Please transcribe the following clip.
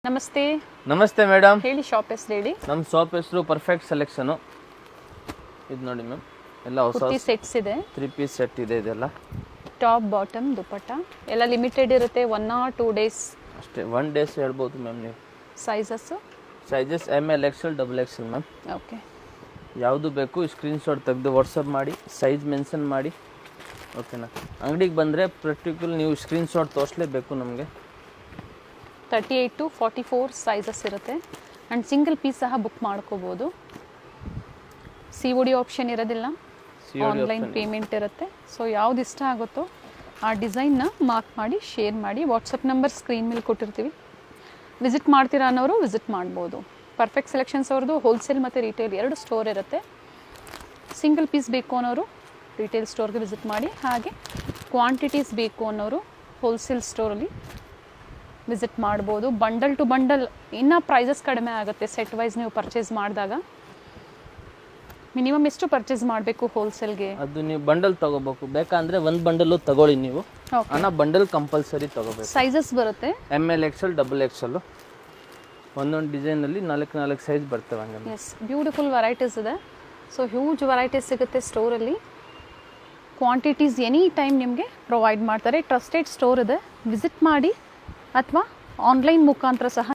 ನಮಸ್ತೆ. ನಮಸ್ತೆ ಮೇಡಮ್. ಹೇಳಿ, ಶಾಪ್ ಹೆಸರು ಹೇಳಿ. ನಮ್ಮ ಶಾಪ್ ಹೆಸರು ಪರ್ಫೆಕ್ಟ್ ಸೆಲೆಕ್ಷನ್. ಇದು ನೋಡಿ ಮ್ಯಾಮ್, ಎಲ್ಲ ಹೊಸ ಕುರ್ತಿ ಸೆಟ್ಸ್ ಇದೆ, 3 ಪೀಸ್ ಸೆಟ್ ಇದೆ. ಇದೆಲ್ಲ ಟಾಪ್ ಬಾಟಮ್ ದುಪಟ್ಟ ಎಲ್ಲ ಲಿಮಿಟೆಡ್ ಇರುತ್ತೆ. 1 or 2 days ಅಷ್ಟೇ. 1 days ಹೇಳ್ಬೋದು ಮ್ಯಾಮ್ ನೀವು. Sizes ML XL XXL ma'am. Okay, ಯಾವುದು ಬೇಕು ಸ್ಕ್ರೀನ್ಶಾಟ್ ತೆಗೆದು ವಾಟ್ಸಪ್ ಮಾಡಿ, ಸೈಜ್ ಮೆನ್ಷನ್ ಮಾಡಿ. ಓಕೆನಾ? ಅಂಗಡಿಗೆ ಬಂದರೆ ಪರ್ಟಿಕ್ಯುಲರ್ ನೀವು ಸ್ಕ್ರೀನ್ಶಾಟ್ ತೋರಿಸಲೇಬೇಕು ನಮಗೆ. 38 to 44 ಸೈಜಸ್ ಇರುತ್ತೆ ಆ್ಯಂಡ್ ಸಿಂಗಲ್ ಪೀಸ್ ಸಹ ಬುಕ್ ಮಾಡ್ಕೋಬೋದು. COD ಆಪ್ಷನ್ ಇರೋದಿಲ್ಲ, ಆನ್ಲೈನ್ ಪೇಮೆಂಟ್ ಇರುತ್ತೆ. ಸೊ ಯಾವ್ದು ಇಷ್ಟ ಆಗುತ್ತೋ ಆ ಡಿಸೈನ್ನ ಮಾರ್ಕ್ ಮಾಡಿ ಶೇರ್ ಮಾಡಿ. ವಾಟ್ಸಪ್ ನಂಬರ್ ಸ್ಕ್ರೀನ್ ಮೇಲೆ ಕೊಟ್ಟಿರ್ತೀವಿ. ವಿಸಿಟ್ ಮಾಡ್ತೀರಾ ಅನ್ನೋರು ವಿಸಿಟ್ ಮಾಡ್ಬೋದು. ಪರ್ಫೆಕ್ಟ್ ಸೆಲೆಕ್ಷನ್ಸ್ ಅವ್ರದ್ದು ಹೋಲ್ಸೇಲ್ ಮತ್ತು ರಿಟೇಲ್ 2 ಸ್ಟೋರ್ ಇರುತ್ತೆ. ಸಿಂಗಲ್ ಪೀಸ್ ಬೇಕು ಅನ್ನೋರು ರಿಟೇಲ್ ಸ್ಟೋರ್ಗೆ ವಿಸಿಟ್ ಮಾಡಿ, ಹಾಗೆ ಕ್ವಾಂಟಿಟೀಸ್ ಬೇಕು ಅನ್ನೋರು ಹೋಲ್ಸೇಲ್ ಸ್ಟೋರಲ್ಲಿ ವಿಸಿಟ್ ಮಾಡ್ಬೋದು. ಬಂಡಲ್ ಟು ಬಂಡಲ್ ಇನ್ನೂ ಪ್ರೈಸಸ್ ಕಡಿಮೆ ಆಗುತ್ತೆ. ಸೆಟ್ ವೈಸ್ ನೀವು ಪರ್ಚೇಸ್ ಮಾಡಿದಾಗ ಮಿನಿಮಮ್ ಎಷ್ಟು ಪರ್ಚೇಸ್ ಮಾಡಬೇಕು ಹೋಲ್ಸೇಲ್ಗೆ? ಅದು ನೀವು ಬಂಡಲ್ ತಗೋಬೇಕು. ಬೇಕಂದ್ರೆ ಒಂದು ಬಂಡಲ್ ತಗೊಳ್ಳಿ ನೀವು. ಅನ್ನ ಬಂಡಲ್ ಕಂಪಲ್ಸರಿ ತಗೋಬೇಕು. ಸೈಜಸ್ ಬರುತ್ತೆ ML XL XXL. ಒಂದೊಂದು ಡಿಸೈನಲ್ಲಿ 4 ಸೈಜ್ ಬರ್ತವೆ ಹಂಗೆ. ಎಸ್, ಬ್ಯೂಟಿಫುಲ್ ವೆರೈಟೀಸ್ ಇದೆ. ಸೊ ಹ್ಯೂಜ್ ವೆರೈಟೀಸ್ ಸಿಗುತ್ತೆ ಸ್ಟೋರಲ್ಲಿ. ಕ್ವಾಂಟಿಟೀಸ್ ಎನಿ ಟೈಮ್ ನಿಮಗೆ ಪ್ರೊವೈಡ್ ಮಾಡ್ತಾರೆ. ಟ್ರಸ್ಟೆಡ್ ಸ್ಟೋರ್ ಇದೆ, ವಿಸಿಟ್ ಮಾಡಿ ಅಥವಾ ಆನ್ಲೈನ್ ಮುಖಾಂತರ ಸಹ